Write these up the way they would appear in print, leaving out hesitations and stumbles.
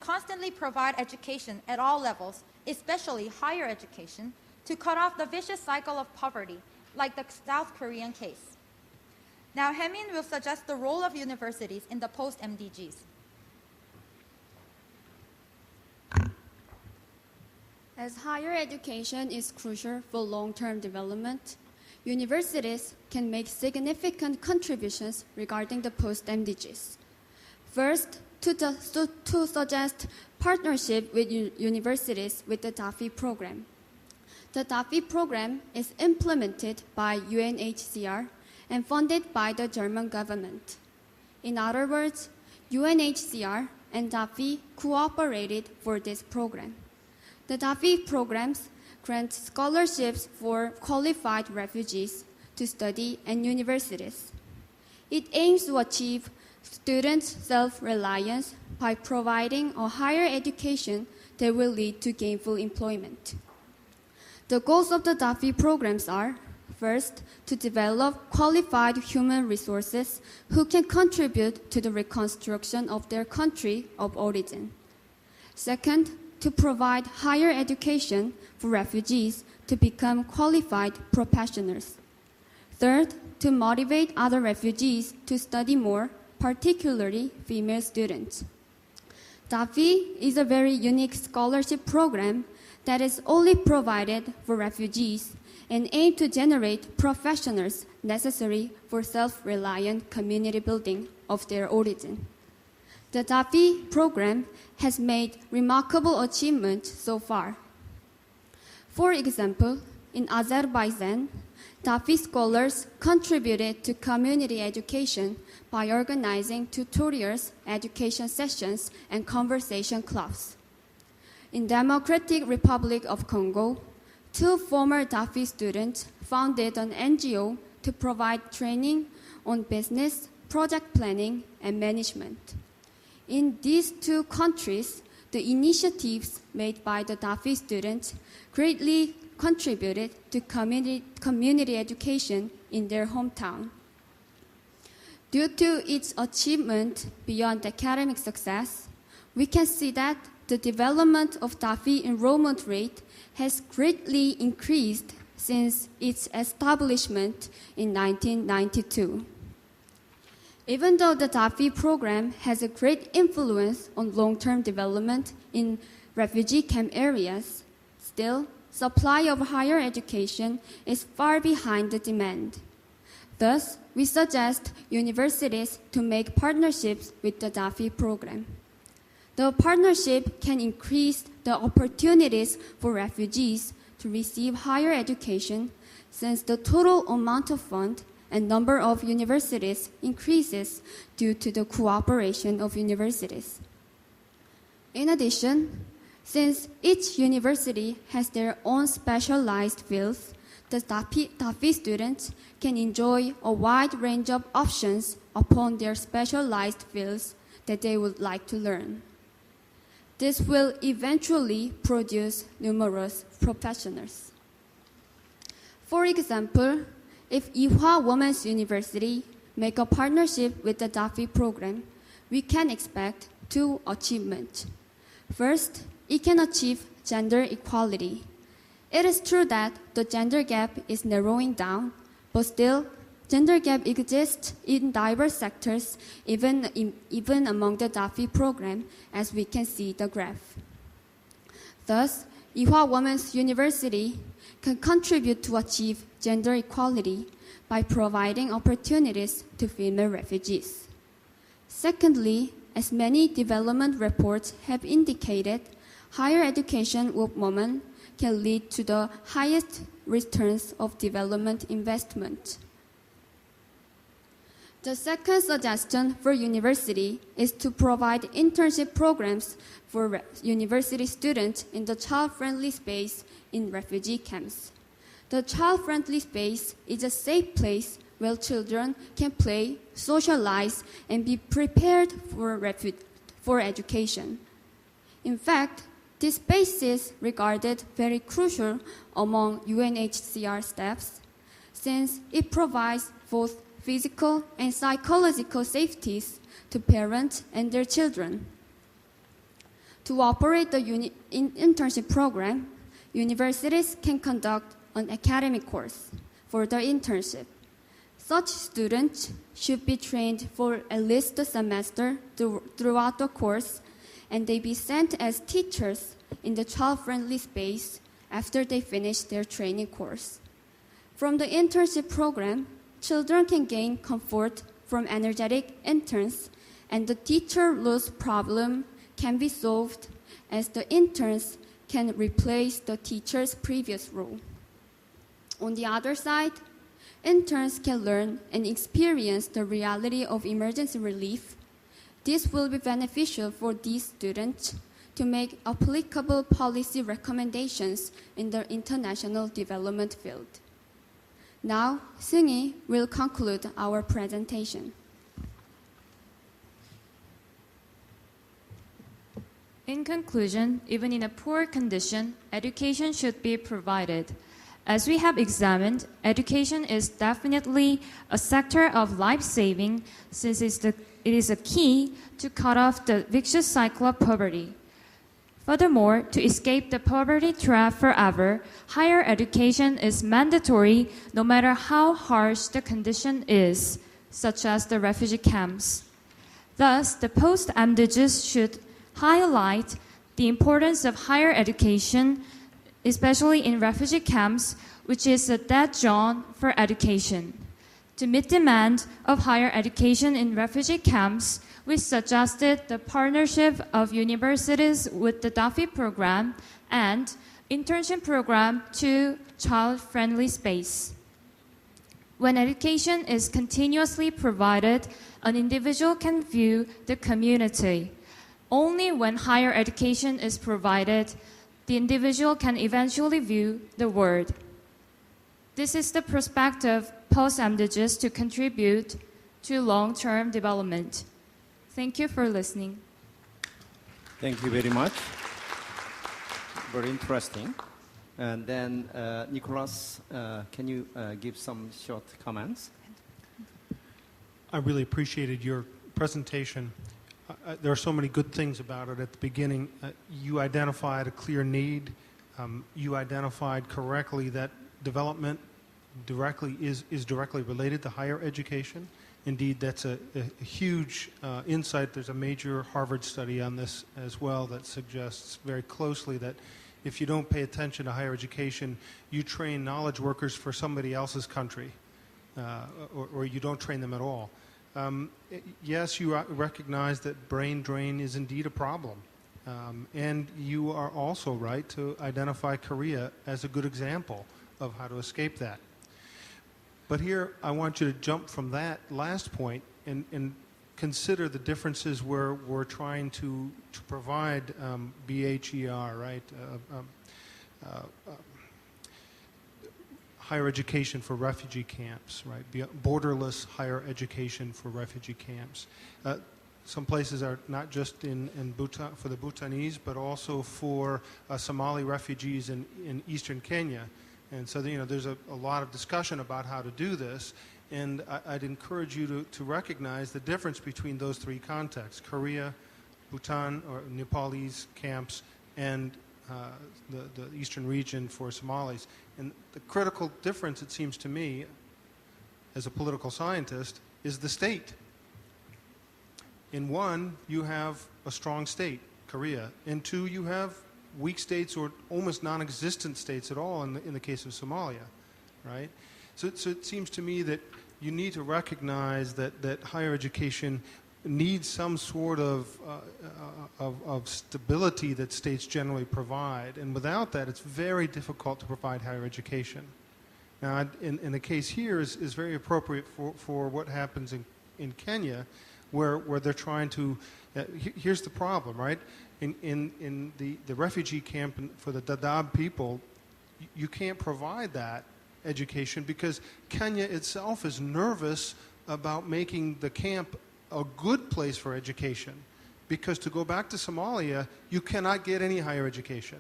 constantly provide education at all levels, especially higher education, to cut off the vicious cycle of poverty, like the South Korean case. Now, Haemin will suggest the role of universities in the post-MDGs. As higher education is crucial for long-term development, universities can make significant contributions regarding the post-MDGs. First, to suggest partnership with universities with the DAFI program. The DAFI program is implemented by UNHCR and funded by the German government. In other words, UNHCR and DAFI cooperated for this program. The DAFI programs grant scholarships for qualified refugees to study in universities. It aims to achieve students' self-reliance by providing a higher education that will lead to gainful employment. The goals of the DAFI programs are, first, to develop qualified human resources who can contribute to the reconstruction of their country of origin. Second, to provide higher education for refugees to become qualified professionals. Third, to motivate other refugees to study more, particularly female students. DAFI is a very unique scholarship program that is only provided for refugees and aims to generate professionals necessary for self-reliant community building of their origin. The DAFI program has made remarkable achievements so far. For example, in Azerbaijan, DAFI scholars contributed to community education by organizing tutorials, education sessions, and conversation clubs. In Democratic Republic of Congo, 2 former DAFI students founded an NGO to provide training on business, project planning, and management. In these 2 countries, the initiatives made by the DAFI students greatly contributed to community education in their hometown. Due to its achievement beyond academic success, we can see that the development of DAFI enrollment rate has greatly increased since its establishment in 1992. Even though the DAFI program has a great influence on long-term development in refugee camp areas, still, supply of higher education is far behind the demand. Thus, we suggest universities to make partnerships with the DAFI program. The partnership can increase the opportunities for refugees to receive higher education since the total amount of fund and number of universities increases due to the cooperation of universities. In addition, since each university has their own specialized fields, the DAFI students can enjoy a wide range of options upon their specialized fields that they would like to learn. This will eventually produce numerous professionals. For example, if Ihwa Women's University make a partnership with the DAFI program, we can expect 2 achievements. First, it can achieve gender equality. It is true that the gender gap is narrowing down, but still, gender gap exists in diverse sectors, even among the DAFI program, as we can see the graph. Thus, Ihwa Women's University can contribute to achieve gender equality by providing opportunities to female refugees. Secondly, as many development reports have indicated, higher education of women can lead to the highest returns of development investment. The second suggestion for university is to provide internship programs for university students in the child-friendly space in refugee camps. The child-friendly space is a safe place where children can play, socialize, and be prepared for education. In fact, this space is regarded very crucial among UNHCR staffs since it provides both physical and psychological safeties to parents and their children. To operate the internship program, universities can conduct an academic course for the internship. Such students should be trained for at least a semester throughout the course, and they be sent as teachers in the child-friendly space after they finish their training course. From the internship program, children can gain comfort from energetic interns, and the teacher-lose problem can be solved as the interns can replace the teacher's previous role. On the other side, interns can learn and experience the reality of emergency relief. This will be beneficial for these students to make applicable policy recommendations in the international development field. Now, Seung-hee will conclude our presentation. In conclusion, even in a poor condition, education should be provided. As we have examined, education is definitely a sector of life-saving since it is a key to cut off the vicious cycle of poverty. Furthermore, to escape the poverty trap forever, higher education is mandatory no matter how harsh the condition is, such as the refugee camps. Thus, the post-MDGs should highlight the importance of higher education, especially in refugee camps, which is a dead zone for education. To meet demand of higher education in refugee camps, we suggested the partnership of universities with the Duffy program and internship program to child-friendly space. When education is continuously provided, an individual can view the community. Only when higher education is provided, the individual can eventually view the world. This is the perspective post-MDGs to contribute to long-term development. Thank you for listening. Thank you very much. Very interesting. And then, Nicholas, can you give some short comments? I really appreciated your presentation. There are so many good things about it. At the beginning, you identified a clear need. You identified correctly that development is directly related to higher education. Indeed, that's a huge insight. There's a major Harvard study on this as well that suggests very closely that if you don't pay attention to higher education, you train knowledge workers for somebody else's country, or you don't train them at all. Yes, you recognize that brain drain is indeed a problem. And you are also right to identify Korea as a good example of how to escape that. But here, I want you to jump from that last point and consider the differences where we're trying to provide BHER, right? Higher education for refugee camps, right? Borderless higher education for refugee camps. Some places are not just in Bhutan, for the Bhutanese, but also for Somali refugees in eastern Kenya. And so, there's a lot of discussion about how to do this, and I'd encourage you to recognize the difference between those three contexts, Korea, Bhutan, or Nepalese camps, and the eastern region for Somalis. And the critical difference, it seems to me, as a political scientist, is the state. In one, you have a strong state, Korea. In two, you have weak states or almost non-existent states at all in the case of Somalia, right? So it seems to me that you need to recognize that higher education needs some sort of stability that states generally provide, and without that, it's very difficult to provide higher education. Now, in the case here is very appropriate for what happens in Kenya, where they're trying to. Here's the problem, right? In the refugee camp for the Dadaab people, you can't provide that education because Kenya itself is nervous about making the camp a good place for education, because to go back to Somalia, you cannot get any higher education.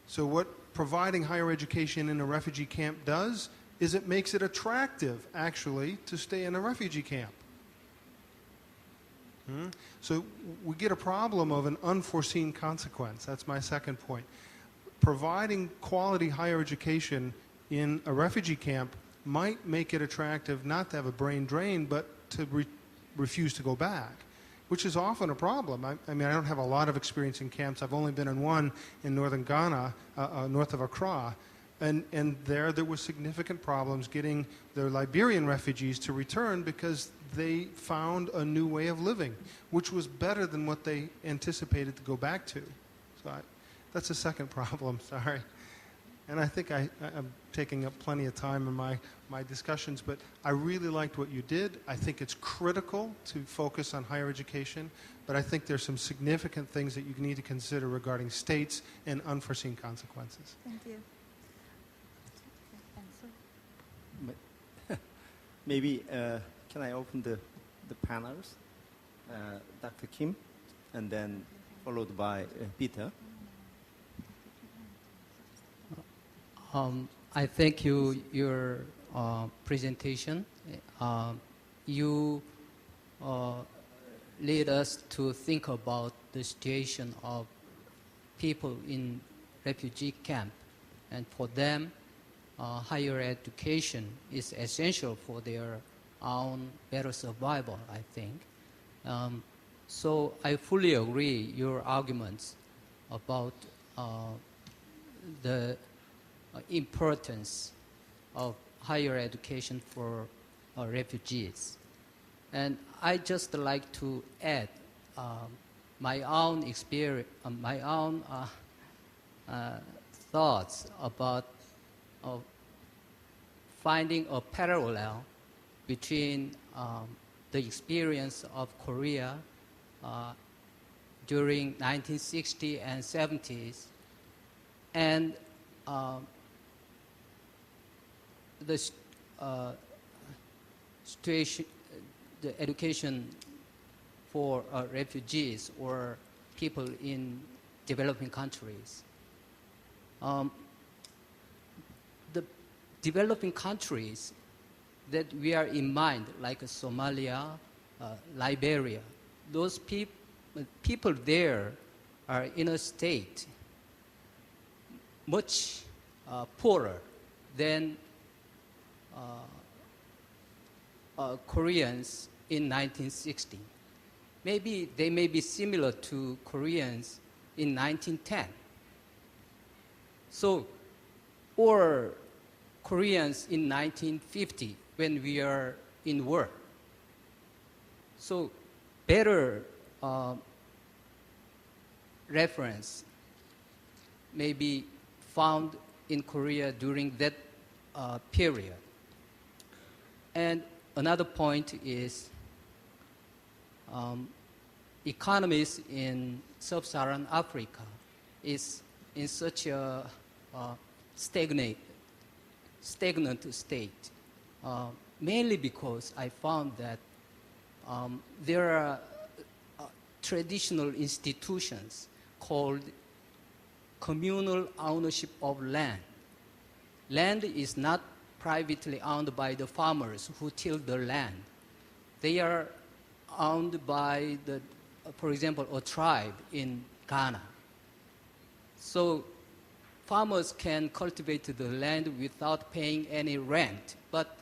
So what providing higher education in a refugee camp does is it makes it attractive, actually, to stay in a refugee camp. So we get a problem of an unforeseen consequence. That's my second point. Providing quality higher education in a refugee camp might make it attractive not to have a brain drain, but to refuse to go back, which is often a problem. I mean, I don't have a lot of experience in camps. I've only been in one in northern Ghana, north of Accra. And there were significant problems getting the Liberian refugees to return because they found a new way of living, which was better than what they anticipated to go back to. So that's a second problem, sorry. And I think I'm taking up plenty of time in my discussions, but I really liked what you did. I think it's critical to focus on higher education, but I think there's some significant things that you need to consider regarding states and unforeseen consequences. Thank you. Maybe can I open the panels? Dr. Kim, and then followed by Peter. I thank you your presentation. You lead us to think about the situation of people in refugee camp, and for them, higher education is essential for their own better survival, I think. So I fully agree your arguments about the importance of higher education for refugees. And I just like to add my own experience, my own thoughts about finding a parallel between the experience of Korea during 1960s and 70s and the situation, the education for refugees or people in developing countries. The developing countries that we are in mind, like Somalia, Liberia, those people there are in a state much poorer than Koreans in 1960. Maybe they may be similar to Koreans in 1910. So, or Koreans in 1950 when we are in war. So, better reference may be found in Korea during that period. And another point is economies in sub-Saharan Africa is in such a stagnant state, mainly because I found that there are traditional institutions called communal ownership of land. Land is not privately owned by the farmers who till the land. They are owned by, for example, a tribe in Ghana. So farmers can cultivate the land without paying any rent, but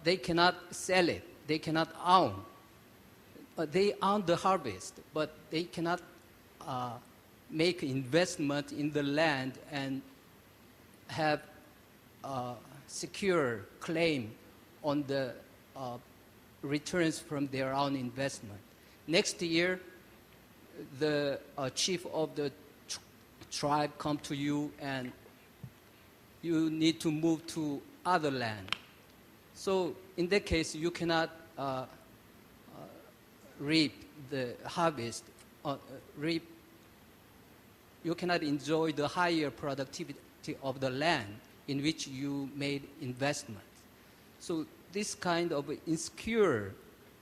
they cannot sell it. They cannot own. They own the harvest, but they cannot make investment in the land and have secure claim on the returns from their own investment. Next year, the chief of the tribe come to you and you need to move to other land. So in that case, you cannot reap the harvest, you cannot enjoy the higher productivity of the land in which you made investment. So this kind of insecure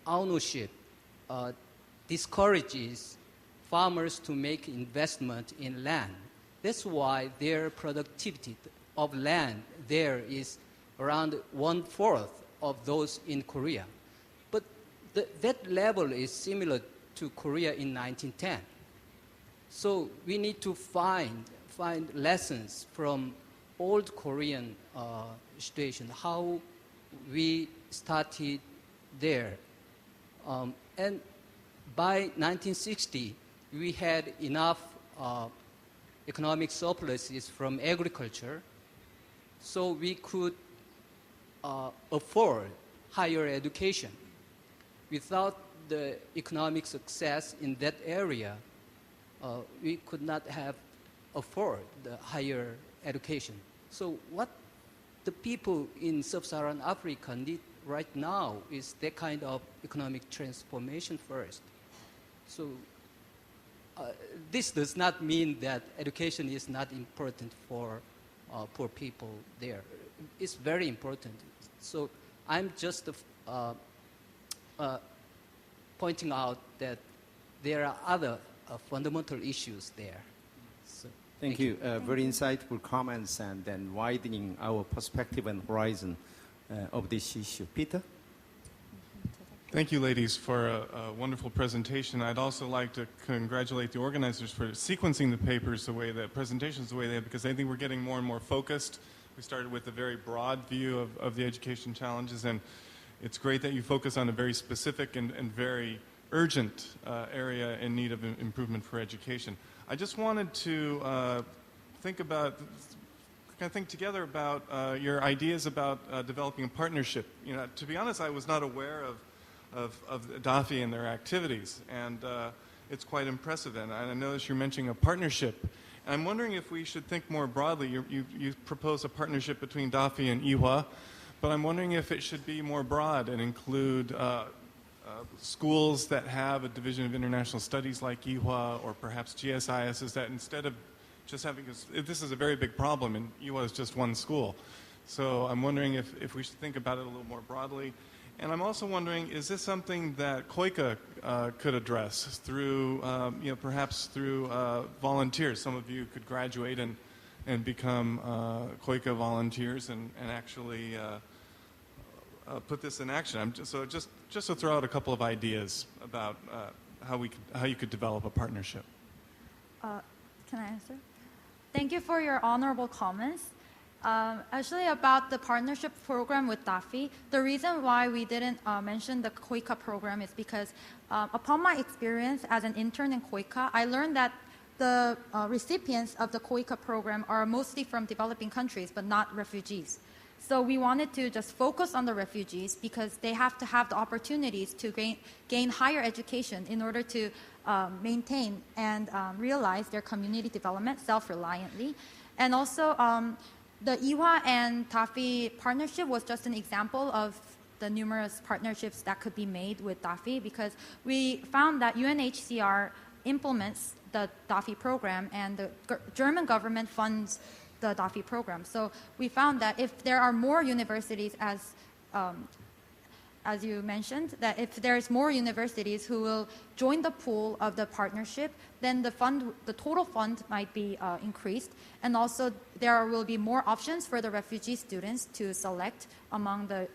ownership discourages farmers to make investment in land. That's why their productivity of land there is around 1/4 of those in Korea. But that level is similar to Korea in 1910. So we need to find lessons from old Korean situation, how we started there. And by 1960, we had enough economic surpluses from agriculture, so we could afford higher education. Without the economic success in that area, we could not have afford the higher education. So what the people in sub-Saharan Africa need right now is that kind of economic transformation first. So this does not mean that education is not important for poor people there. It's very important. So I'm just pointing out that there are other fundamental issues there. So, Thank you. Very insightful comments and then widening our perspective and horizon of this issue. Peter? Thank you, ladies, for a wonderful presentation. I'd also like to congratulate the organizers for sequencing the papers the way that presentations the way they have, because I think we're getting more and more focused. We started with a very broad view of the education challenges, and it's great that you focus on a very specific and very urgent area in need of improvement for education. I just wanted to think together about your ideas about developing a partnership. You know, to be honest, I was not aware of DAFI and their activities, and it's quite impressive. And I notice you're mentioning a partnership. And I'm wondering if we should think more broadly. You propose a partnership between DAFI and IHWA, but I'm wondering if it should be more broad and include schools that have a division of international studies like IHWA, or perhaps GSIS, is that instead of just having this is a very big problem, and IHWA is just one school. So I'm wondering if we should think about it a little more broadly. And I'm also wondering, is this something that COICA could address through, perhaps through volunteers? Some of you could graduate and become COICA volunteers and actually put this in action. Just to throw out a couple of ideas about how you could develop a partnership. Can I answer? Thank you for your honorable comments. Actually, about the partnership program with DAFI, the reason why we didn't mention the COICA program is because upon my experience as an intern in COICA, I learned that the recipients of the COICA program are mostly from developing countries, but not refugees. So we wanted to just focus on the refugees because they have to have the opportunities to gain higher education in order to maintain and realize their community development self-reliantly. And also, the IHWA and DAFI partnership was just an example of the numerous partnerships that could be made with DAFI, because we found that UNHCR implements the DAFI program and the German government funds the DAFI program. So we found that if there are more universities, as you mentioned, that if there's more universities who will join the pool of the partnership, then the total fund might be increased. And also there will be more options for the refugee students to select among the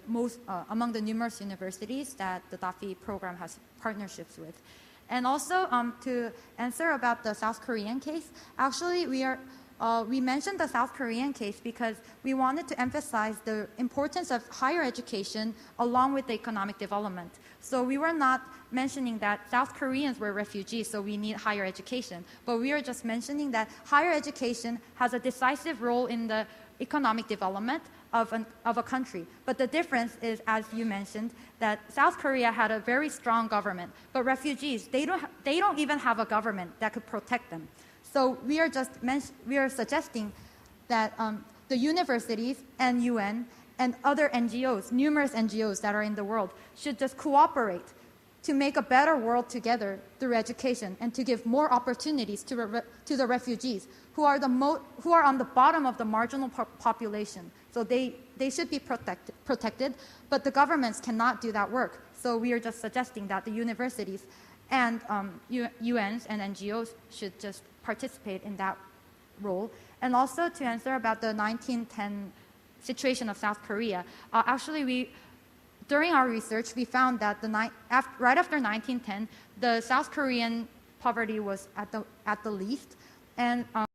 numerous universities that the DAFI program has partnerships with. And also to answer about the South Korean case, actually we mentioned the South Korean case because we wanted to emphasize the importance of higher education along with the economic development. So we were not mentioning that South Koreans were refugees, so we need higher education. But we are just mentioning that higher education has a decisive role in the economic development of a country. But the difference is, as you mentioned, that South Korea had a very strong government, but refugees, they don't even have a government that could protect them. So we are suggesting that the universities and UN and other NGOs, numerous NGOs that are in the world, should just cooperate to make a better world together through education and to give more opportunities to the refugees who are on the bottom of the marginal population. So they should be protected, but the governments cannot do that work. So we are just suggesting that the universities and UNs and NGOs should just participate in that role. And also to answer about the 1910 situation of South Korea, actually during our research, we found that right after 1910, the South Korean poverty was at the least, and